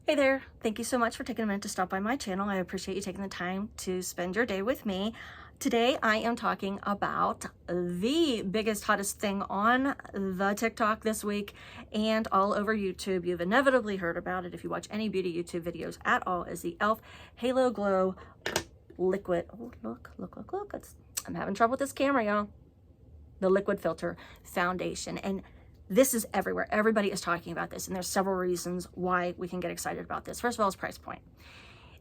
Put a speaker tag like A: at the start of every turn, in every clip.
A: Hey there, thank you so much for taking a minute to stop by my channel. I appreciate you taking the time to spend your day with me. Today I am talking about the biggest, hottest thing on the TikTok this week and all over YouTube. You've inevitably heard about it if you watch any beauty YouTube videos at all, is the e.l.f. Halo Glow Liquid. Oh, look. I'm having trouble with this camera, y'all. The Liquid Filter Foundation. And this is everywhere. Everybody is talking about this, and there's several reasons why we can get excited about this. First of all, is price point.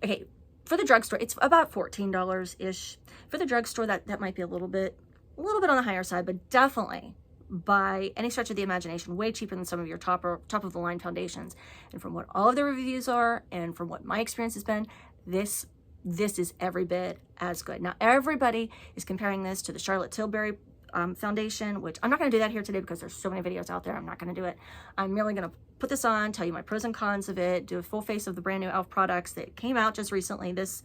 A: Okay, for the drugstore, it's about $14-ish. For the drugstore, that might be a little bit on the higher side, but definitely by any stretch of the imagination, way cheaper than some of your top of the line foundations. And from what all of the reviews are, and from what my experience has been, this is every bit as good. Now, everybody is comparing this to the Charlotte Tilbury foundation, which I'm not going to do that here today because there's so many videos out there. I'm not going to do it. I'm merely going to put this on, tell you my pros and cons of it, do a full face of the brand new e.l.f. products that came out just recently this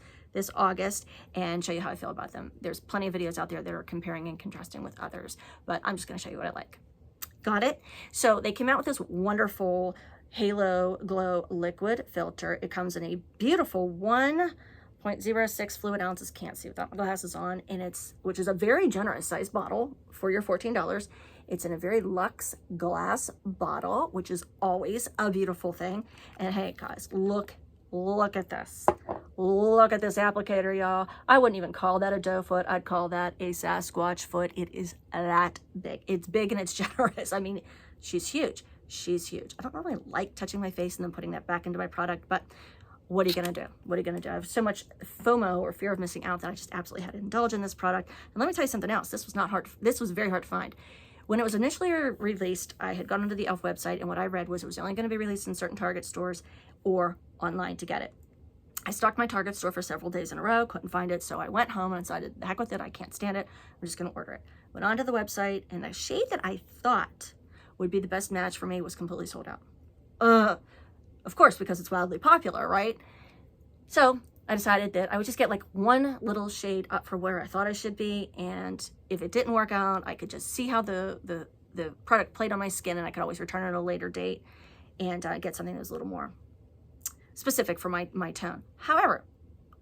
A: August, and show you how I feel about them. There's plenty of videos out there that are comparing and contrasting with others, but I'm just going to show you what I like. Got it? So they came out with this wonderful Halo Glow Liquid Filter. It comes in a beautiful 1.06 fluid ounces, can't see without my glasses on, and which is a very generous size bottle for your $14. It's in a very luxe glass bottle, which is always a beautiful thing. And hey guys, look at this. Look at this applicator, y'all. I wouldn't even call that a doe foot. I'd call that a Sasquatch foot. It is that big. It's big and it's generous. I mean, she's huge. She's huge. I don't really like touching my face and then putting that back into my product, but what are you gonna do? What are you gonna do? I have so much FOMO, or fear of missing out, that I just absolutely had to indulge in this product. And let me tell you something else. This was very hard to find. When it was initially released, I had gone onto the e.l.f. website, and what I read was it was only gonna be released in certain Target stores or online to get it. I stalked my Target store for several days in a row, couldn't find it, so I went home and decided, the heck with it, I can't stand it, I'm just gonna order it. Went onto the website, and the shade that I thought would be the best match for me was completely sold out. Of course, because it's wildly popular, right? So I decided that I would just get like one little shade up for where I thought I should be, and if it didn't work out, I could just see how the product played on my skin, and I could always return it at a later date and get something that was a little more specific for my tone. However,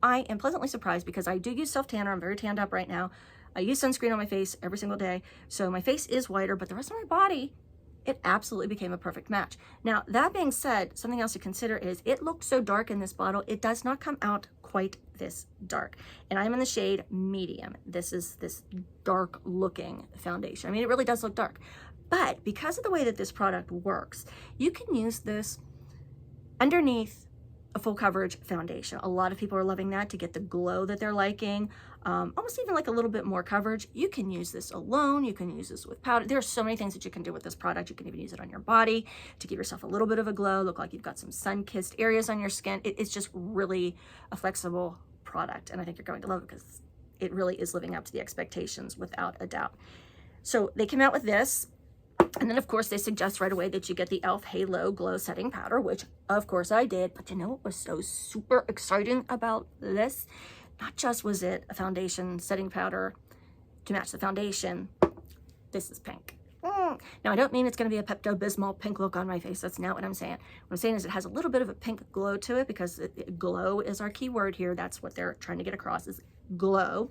A: I am pleasantly surprised because I do use self-tanner. I'm very tanned up right now. I use sunscreen on my face every single day, so my face is whiter, but the rest of my body, it absolutely became a perfect match. Now, that being said, something else to consider is it looked so dark in this bottle. It does not come out quite this dark. And I'm in the shade medium. This is this dark looking foundation. I mean, it really does look dark. But because of the way that this product works, you can use this underneath a full coverage foundation. A lot of people are loving that to get the glow that they're liking. Almost even like a little bit more coverage. You can use this alone. You can use this with powder. There are so many things that you can do with this product. You can even use it on your body to give yourself a little bit of a glow, look like you've got some sun-kissed areas on your skin. It's just really a flexible product, and I think you're going to love it because it really is living up to the expectations without a doubt. So they came out with this, and then of course they suggest right away that you get the e.l.f. Halo Glow Setting Powder, which of course I did. But you know what was so super exciting about this? Not just was it a foundation setting powder to match the foundation, this is pink. Now, I don't mean it's going to be a Pepto-Bismol pink look on my face. That's not what I'm saying. What I'm saying is it has a little bit of a pink glow to it, because glow is our key word here. That's what they're trying to get across, is glow.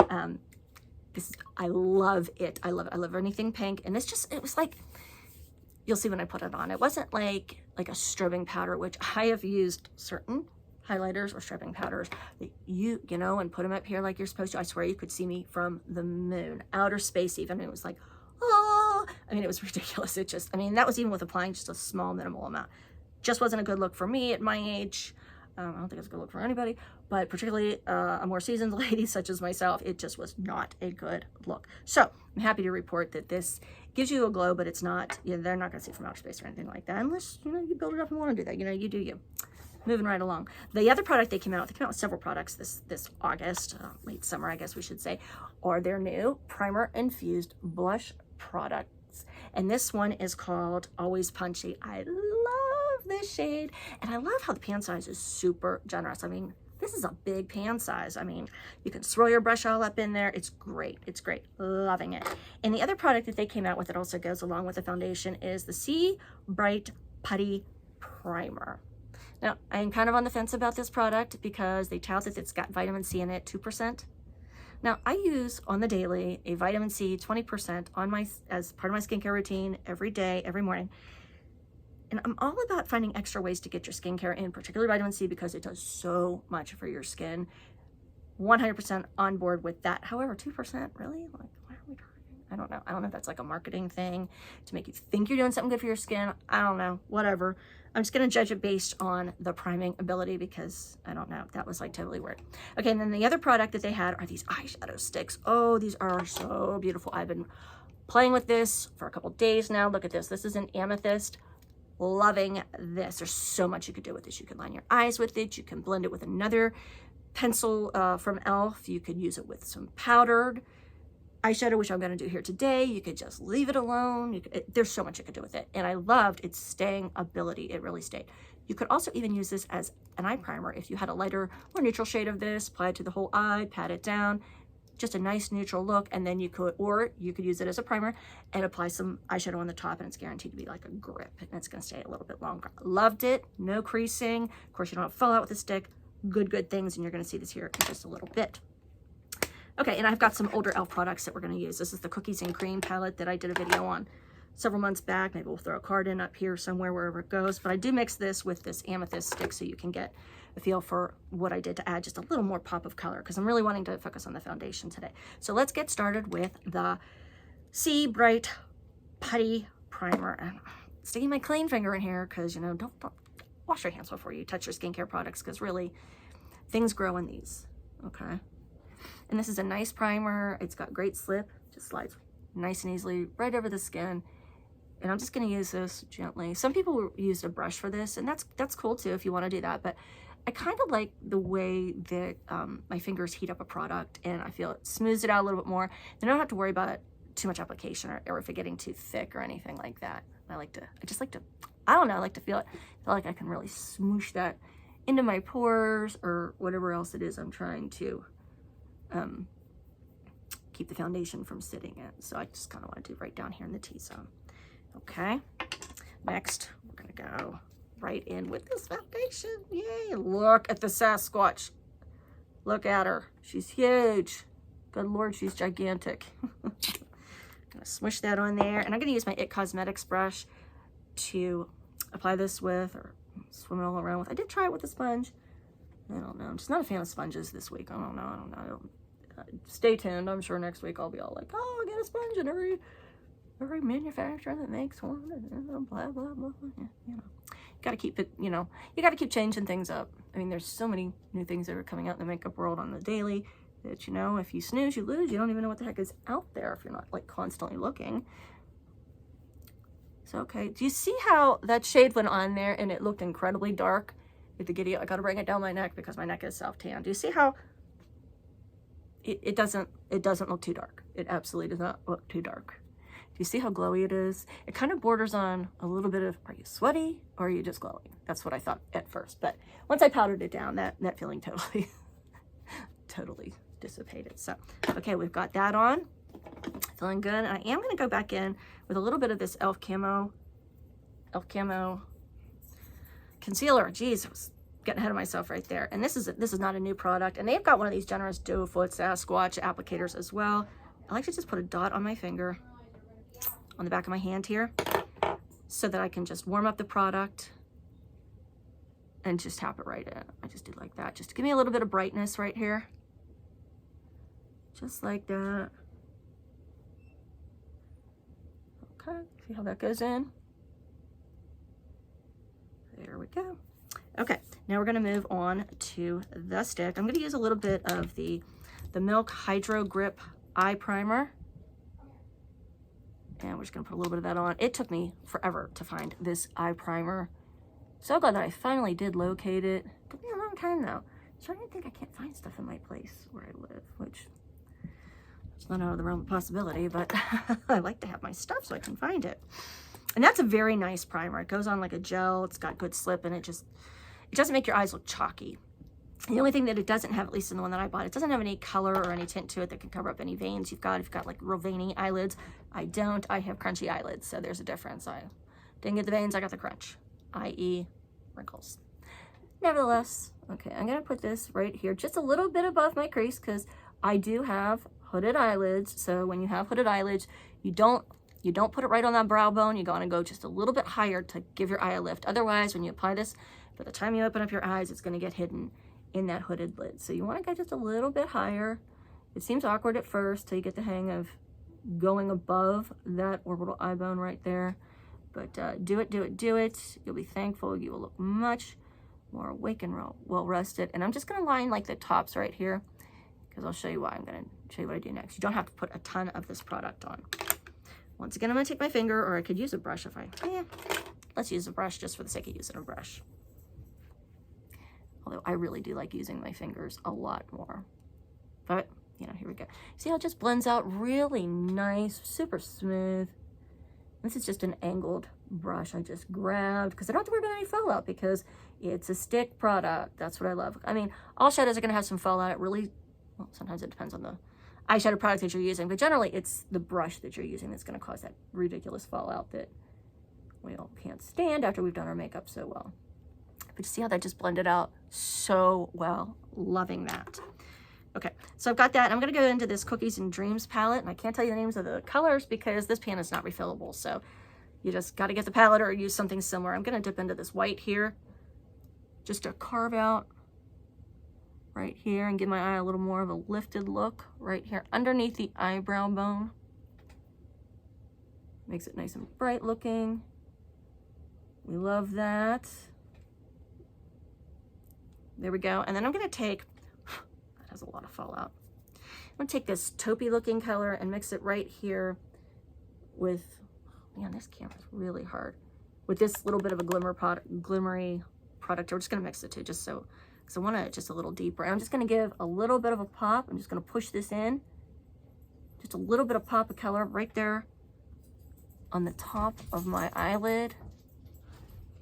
A: I love it. I love it. I love anything pink. And it was like, you'll see when I put it on. It wasn't like a strobing powder, which I have used certain highlighters or strobing powders that you know, and put them up here like you're supposed to. I swear you could see me from the moon, outer space even. It was like, oh, I mean, it was ridiculous. I mean, that was even with applying just a small minimal amount. Just wasn't a good look for me at my age. I don't think it's a good look for anybody, but particularly a more seasoned lady such as myself, it just was not a good look. So I'm happy to report that this gives you a glow, but it's not, they're not going to see from outer space or anything like that, unless, you build it up and want to do that. You do you. Moving right along. The other product they came out with several products this August, late summer, I guess we should say, are their new primer infused blush products. And this one is called Always Punchy. I love this shade, and I love how the pan size is super generous. I mean, this is a big pan size. I mean, you can swirl your brush all up in there. It's great. It's great. Loving it. And the other product that they came out with that also goes along with the foundation is the Sea Bright Putty Primer. Now, I'm kind of on the fence about this product because they tout that it's got vitamin C in it, 2%. Now, I use on the daily a vitamin C 20% on my as part of my skincare routine every day, every morning. And I'm all about finding extra ways to get your skincare in, particularly vitamin C, because it does so much for your skin. 100% on board with that. However, 2%, really? Like, why are we talking? I don't know. I don't know if that's like a marketing thing to make you think you're doing something good for your skin. I don't know. Whatever. I'm just going to judge it based on the priming ability because I don't know. That was like totally weird. Okay, and then the other product that they had are these eyeshadow sticks. Oh, these are so beautiful. I've been playing with this for a couple days now. Look at this. This is an amethyst. Loving this. There's so much you could do with this. You can line your eyes with it. You can blend it with another pencil from e.l.f. You could use it with some powdered eyeshadow, which I'm going to do here today. You could just leave it alone. There's so much you could do with it. And I loved its staying ability. It really stayed. You could also even use this as an eye primer. If you had a lighter or neutral shade of this, apply it to the whole eye, pat it down. Just a nice neutral look, and then you could use it as a primer and apply some eyeshadow on the top, and it's guaranteed to be like a grip, and it's going to stay a little bit longer. Loved it. No creasing. Of course, you don't have to fall out with a stick. Good things, and you're going to see this here in just a little bit. Okay, and I've got some older e.l.f. products that we're going to use. This is the Cookies and Cream palette that I did a video on several months back. Maybe we'll throw a card in up here somewhere, wherever it goes. But I do mix this with this amethyst stick so you can get a feel for what I did to add just a little more pop of color because I'm really wanting to focus on the foundation today. So let's get started with the Sea Bright Putty Primer. I'm sticking my clean finger in here because, you know, don't wash your hands before you touch your skincare products because really things grow in these, okay? And this is a nice primer. It's got great slip, just slides nice and easily right over the skin. And I'm just going to use this gently. Some people use a brush for this, and that's cool too if you want to do that. But I kind of like the way that my fingers heat up a product, and I feel it smooths it out a little bit more. Then I don't have to worry about too much application or if it getting too thick or anything like that. I just like to, I don't know, I like to feel it. I feel like I can really smoosh that into my pores or whatever else it is I'm trying to keep the foundation from sitting in. So I just kind of want to do right down here in the T-zone. Okay, next we're gonna go right in with this foundation. Yay, look at the Sasquatch. Look at her, she's huge. Good Lord, she's gigantic. Gonna smush that on there, and I'm gonna use my IT Cosmetics brush to apply this with or swim it all around with. I did try it with a sponge. I don't know, I'm just not a fan of sponges this week. I don't know. Stay tuned. I'm sure next week I'll be all like, oh, I'll get a sponge in every manufacturer that makes one, and blah, blah, blah. Yeah, you know, you got to keep it, you know, you got to keep changing things up. I mean, there's so many new things that are coming out in the makeup world on the daily that, you know, if you snooze, you lose. You don't even know what the heck is out there if you're not, like, constantly looking. So, okay, do you see how that shade went on there and it looked incredibly dark? With the giddy, I got to bring it down my neck because my neck is self-tan. Do you see how it doesn't look too dark? It absolutely does not look too dark. Do you see how glowy it is? It kind of borders on a little bit of, are you sweaty or are you just glowing? That's what I thought at first. But once I powdered it down, that feeling totally dissipated. So, okay, we've got that on. Feeling good. And I am going to go back in with a little bit of this e.l.f. Camo concealer. Geez, I was getting ahead of myself right there. And this is not a new product. And they've got one of these generous doe foot Sasquatch applicators as well. I like to just put a dot on my finger on the back of my hand here so that I can just warm up the product and just tap it right in. I just do like that, just to give me a little bit of brightness right here. Just like that. Okay, see how that goes in? There we go. Okay, now we're gonna move on to the stick. I'm gonna use a little bit of the Milk Hydro Grip Eye Primer. And we're just gonna put a little bit of that on. It took me forever to find this eye primer. So glad that I finally did locate it. Took me a long time though. Starting to think I can't find stuff in my place where I live, which is not out of the realm of possibility, but I like to have my stuff so I can find it. And that's a very nice primer. It goes on like a gel. It's got good slip, and it doesn't make your eyes look chalky. The only thing that it doesn't have, at least in the one that I bought, it doesn't have any color or any tint to it that can cover up any veins you've got. If you've got like real veiny eyelids, I don't. I have crunchy eyelids, so there's a difference. I didn't get the veins, I got the crunch, i.e. wrinkles. nevertheless. Okay, I'm gonna put this right here, just a little bit above my crease, because I do have hooded eyelids. So when you have hooded eyelids, you don't put it right on that brow bone. You're gonna go just a little bit higher to give your eye a lift. Otherwise, when you apply this, by the time you open up your eyes, it's gonna get hidden in that hooded lid. So you wanna go just a little bit higher. It seems awkward at first till you get the hang of going above that orbital eye bone right there. But do it, do it, do it. You'll be thankful. You will look much more awake and well rested. And I'm just gonna line like the tops right here, because I'll show you why. I'm gonna show you what I do next. You don't have to put a ton of this product on. Once again, I'm gonna take my finger, or I could use a brush if let's use a brush just for the sake of using a brush. Although I really do like using my fingers a lot more. But, you know, here we go. See how it just blends out really nice, super smooth. This is just an angled brush I just grabbed, because I don't have to worry about any fallout, because it's a stick product. That's what I love. I mean, all shadows are gonna have some fallout. It really, well, sometimes it depends on the eyeshadow product that you're using, but generally it's the brush that you're using that's gonna cause that ridiculous fallout that we all can't stand after we've done our makeup so well. But you see how that just blended out so well? Loving that. Okay, so I've got that. I'm gonna go into this Cookies and Dreams palette, and I can't tell you the names of the colors because this pan is not refillable, so you just gotta get the palette or use something similar. I'm gonna dip into this white here, just to carve out right here and give my eye a little more of a lifted look right here underneath the eyebrow bone. Makes it nice and bright looking. We love that. There we go. And then I'm gonna take, that has a lot of fallout. I'm gonna take this taupey looking color and mix it right here with, man, this camera's really hard. With this little bit of a glimmery product. We're just gonna mix the two just so, because I want it just a little deeper. And I'm just gonna give a little bit of a pop. I'm just gonna push this in. Just a little bit of pop of color right there on the top of my eyelid,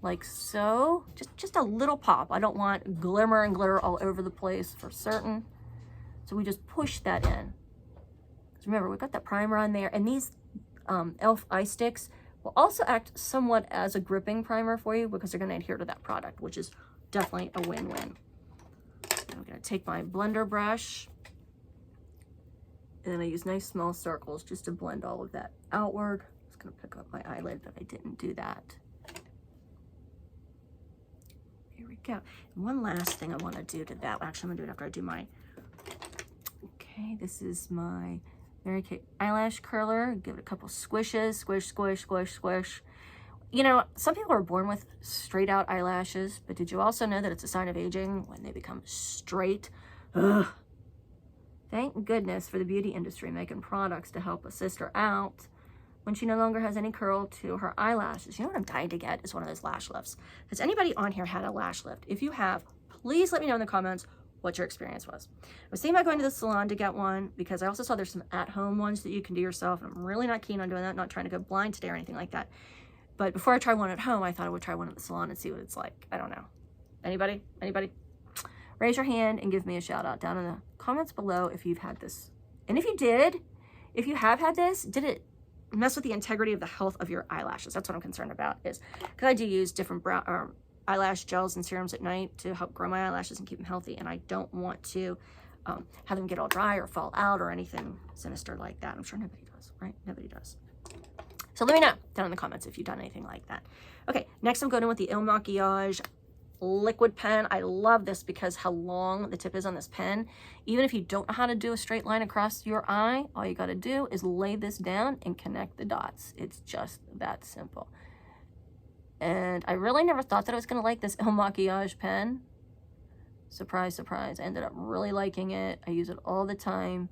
A: like so. Just a little pop. I don't want glimmer and glitter all over the place for certain. So we just push that in. Because remember, we've got that primer on there, and these e.l.f. eye sticks will also act somewhat as a gripping primer for you, because they're going to adhere to that product, which is definitely a win-win. I'm going to take my blender brush, and then I use nice small circles just to blend all of that outward. I was going to pick up my eyelid, but I didn't do that. Here we go. And one last thing I want to do to that. Actually, I'm going to do it after I do my, okay, this is my Mary Kay eyelash curler. Give it a couple squishes, squish, squish, squish, squish. You know, some people are born with straight out eyelashes, but did you also know that it's a sign of aging when they become straight? Ugh. Thank goodness for the beauty industry making products to help assist her out when she no longer has any curl to her eyelashes. You know what I'm dying to get is one of those lash lifts. Has anybody on here had a lash lift? If you have, please let me know in the comments what your experience was. I was thinking about going to the salon to get one, because I also saw there's some at-home ones that you can do yourself, and I'm really not keen on doing that, not trying to go blind today or anything like that. But before I try one at home, I thought I would try one at the salon and see what it's like. I don't know. Anybody? Anybody? Raise your hand and give me a shout out down in the comments below if you've had this. And if you did, if you have had this, did it mess with the integrity of the health of your eyelashes? That's what I'm concerned about, is because I do use different eyelash gels and serums at night to help grow my eyelashes and keep them healthy, and I don't want to have them get all dry or fall out or anything sinister like that. I'm sure nobody does, right? Nobody does. So let me know down in the comments if you've done anything like that. Okay, next I'm going in with the Makiage Liquid Pen. I love this because how long the tip is on this pen. Even if you don't know how to do a straight line across your eye, all you got to do is lay this down and connect the dots. It's just that simple. And I really never thought that I was going to like this Makiage pen. Surprise, surprise. I ended up really liking it. I use it all the time.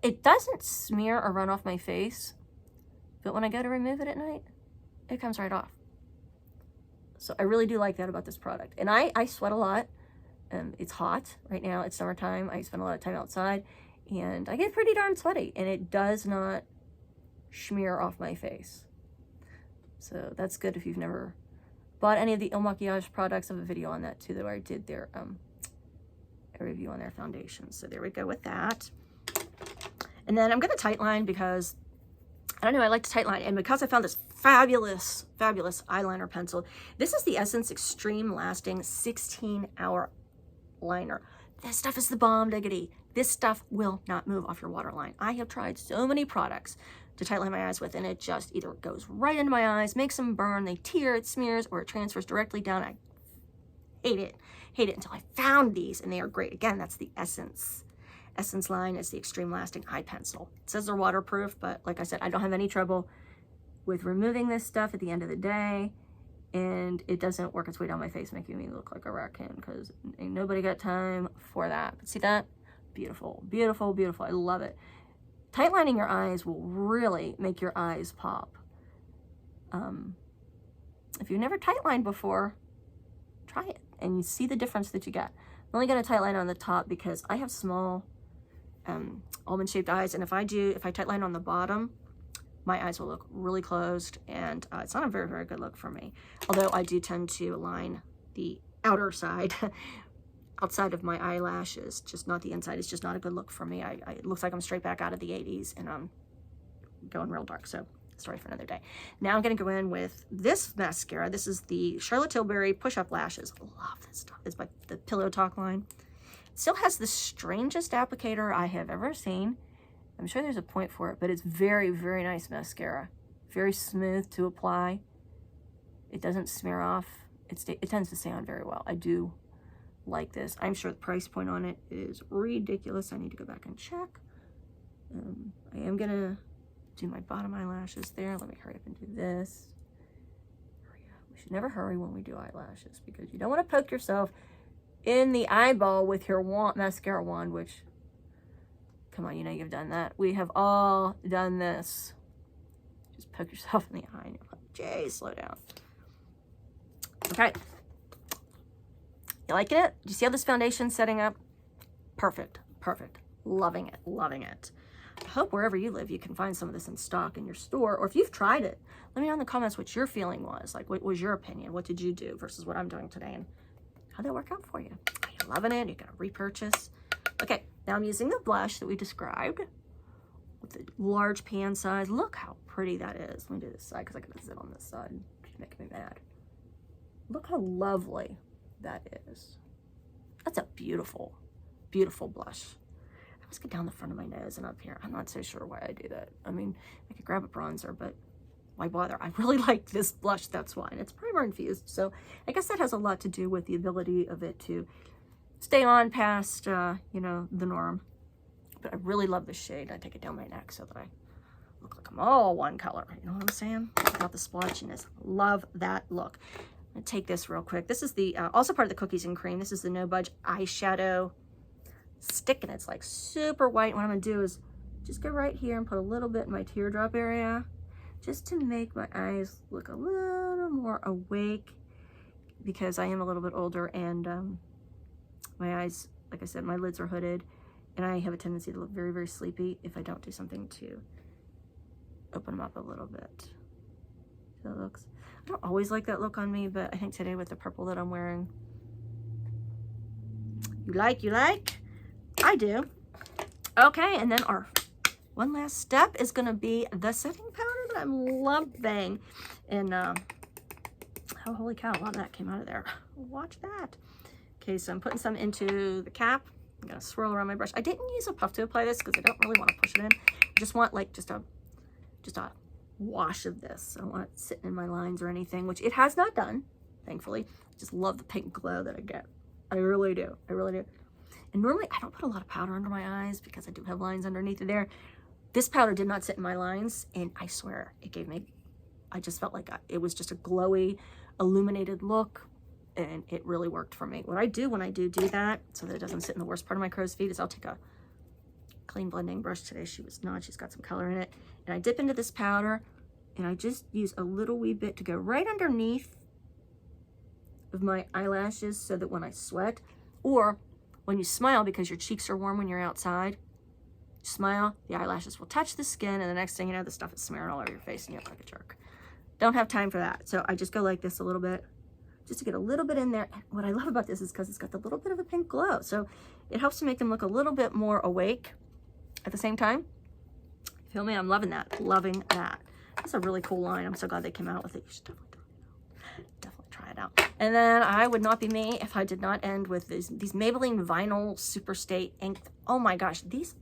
A: It doesn't smear or run off my face, but when I go to remove it at night, it comes right off. So I really do like that about this product. And I sweat a lot. It's hot right now. It's summertime. I spend a lot of time outside, and I get pretty darn sweaty, and it does not smear off my face. So that's good if you've never bought any of the Makiage products. I have a video on that too, that I did their a review on their foundations. So there we go with that. And then I'm going to tightline because, I don't know, I like to tightline. And because I found this fabulous, fabulous eyeliner pencil. This is the Essence Extreme Lasting 16-Hour Liner. This stuff is the bomb diggity. This stuff will not move off your waterline. I have tried so many products to tightline my eyes with, and it just either goes right into my eyes, makes them burn, they tear, it smears, or it transfers directly down. I hate it. Hate it until I found these, and they are great. Again, that's the Essence line. Is the Extreme Lasting Eye Pencil. It says they're waterproof, but like I said, I don't have any trouble with removing this stuff at the end of the day, and it doesn't work its way down my face making me look like a raccoon, because ain't nobody got time for that. But see that? Beautiful, beautiful, beautiful. I love it. Tightlining your eyes will really make your eyes pop. If you've never tightlined before, try it and you see the difference that you get. I'm only going to tightline on the top because I have small almond-shaped eyes, and if I tightline on the bottom, my eyes will look really closed, and it's not a very, very good look for me. Although I do tend to align the outer side, outside of my eyelashes, just not the inside. It's just not a good look for me. It looks like I'm straight back out of the 80s, and I'm going real dark, so story for another day. Now I'm going to go in with this mascara. This is the Charlotte Tilbury Push-Up Lashes. I love this stuff. It's by the Pillow Talk line. It still has the strangest applicator I have ever seen. I'm sure there's a point for it, but it's very, very nice mascara. Very smooth to apply. It doesn't smear off. It tends to stay on very well. I do like this. I'm sure the price point on it is ridiculous. I need to go back and check. I am going to do my bottom eyelashes there. Let me hurry up and do this. Hurry up. We should never hurry when we do eyelashes, because you don't want to poke yourself in the eyeball with your mascara wand, which, come on, you know you've done that. We have all done this. Just poke yourself in the eye and you're like, Jay, slow down. Okay. You liking it? Do you see how this foundation's setting up? Perfect. Perfect. Loving it. Loving it. I hope wherever you live, you can find some of this in stock in your store, or if you've tried it, let me know in the comments what your feeling was. Like, what was your opinion? What did you do versus what I'm doing today, and how'd that work out for you? Are you loving it? You're gonna repurchase? Okay, now I'm using the blush that we described with the large pan size. Look how pretty that is. Let me do this side because I gotta sit on this side. She's making me mad. Look how lovely that is. That's a beautiful, beautiful blush. Let's get down the front of my nose and up here. I'm not so sure why I do that. I mean, I could grab a bronzer, but why bother? I really like this blush, that's why. And it's primer infused, so I guess that has a lot to do with the ability of it to stay on past, you know, the norm. But I really love this shade. I take it down my neck so that I look like I'm all one color. You know what I'm saying? Without the splotchiness. Love that look. I'm gonna take this real quick. This is the, also part of the Cookies and Cream. This is the No Budge Eyeshadow Stick, and it's like super white. What I'm gonna do is just go right here and put a little bit in my teardrop area, just to make my eyes look a little more awake, because I am a little bit older, and my eyes, like I said, my lids are hooded, and I have a tendency to look very, very sleepy if I don't do something to open them up a little bit. So it looks, I don't always like that look on me, but I think today with the purple that I'm wearing, you like? I do. Okay, and then our one last step is going to be the setting powder that I'm loving. And, oh, holy cow, a lot of that came out of there. Watch that. Okay, so I'm putting some into the cap. I'm going to swirl around my brush. I didn't use a puff to apply this because I don't really want to push it in. I just want like just a wash of this. I don't want it sitting in my lines or anything, which it has not done, thankfully. I just love the pink glow that I get. I really do. I really do. And normally I don't put a lot of powder under my eyes because I do have lines underneath there. This powder did not sit in my lines, and I swear it gave me, I just felt like it was just a glowy, illuminated look, and it really worked for me. What I do when I do that, so that it doesn't sit in the worst part of my crow's feet, is I'll take a clean blending brush. Today she was not, she's got some color in it, and I dip into this powder, and I just use a little wee bit to go right underneath of my eyelashes, so that when I sweat, or when you smile because your cheeks are warm when you're outside, smile, the eyelashes will touch the skin, and the next thing you know, the stuff is smearing all over your face and you look like a jerk. Don't have time for that. So I just go like this a little bit, just to get a little bit in there. And what I love about this is because it's got the little bit of a pink glow. So it helps to make them look a little bit more awake at the same time. Feel me? I'm loving that. Loving that. It's a really cool line. I'm so glad they came out with it. You should definitely try it out. And then I would not be me if I did not end with these Maybelline Vinyl Superstay Ink. Oh my gosh, these,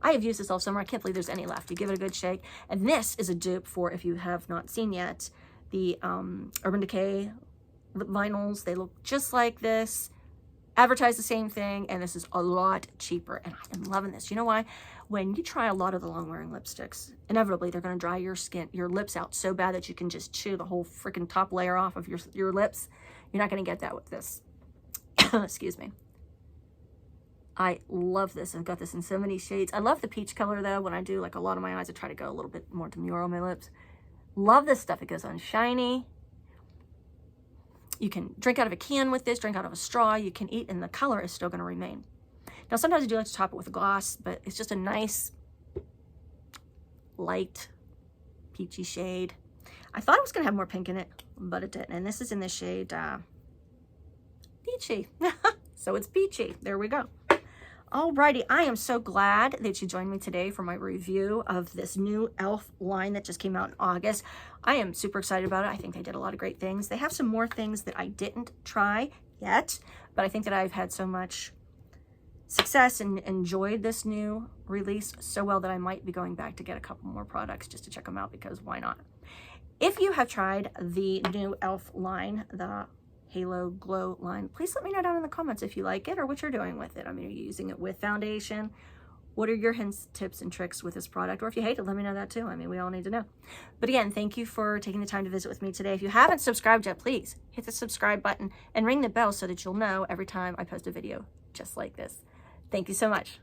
A: I have used this all summer. I can't believe there's any left. You give it a good shake. And this is a dupe for, if you have not seen yet, the Urban Decay lip vinyls. They look just like this, advertise the same thing, and this is a lot cheaper, and I am loving this. You know why? When you try a lot of the long-wearing lipsticks, inevitably they're going to dry your lips out so bad that you can just chew the whole freaking top layer off of your lips. You're not going to get that with this. Excuse me. I love this. I've got this in so many shades. I love the peach color, though. When I do like a lot of my eyes, I try to go a little bit more demure on my lips. Love this stuff. It goes on shiny. You can drink out of a can with this, drink out of a straw. You can eat, and the color is still going to remain. Now, sometimes I do like to top it with a gloss, but it's just a nice, light, peachy shade. I thought it was going to have more pink in it, but it didn't. And this is in the shade Peachy. So it's peachy. There we go. Alrighty, I am so glad that you joined me today for my review of this new e.l.f. line that just came out in August. I am super excited about it. I think they did a lot of great things. They have some more things that I didn't try yet, but I think that I've had so much success and enjoyed this new release so well that I might be going back to get a couple more products just to check them out, because why not? If you have tried the new e.l.f. line, the Halo Glow line, please let me know down in the comments if you like it or what you're doing with it. I mean, are you using it with foundation? What are your hints, tips, and tricks with this product? Or if you hate it, let me know that too. I mean, we all need to know. But again, thank you for taking the time to visit with me today. If you haven't subscribed yet, please hit the subscribe button and ring the bell so that you'll know every time I post a video just like this. Thank you so much.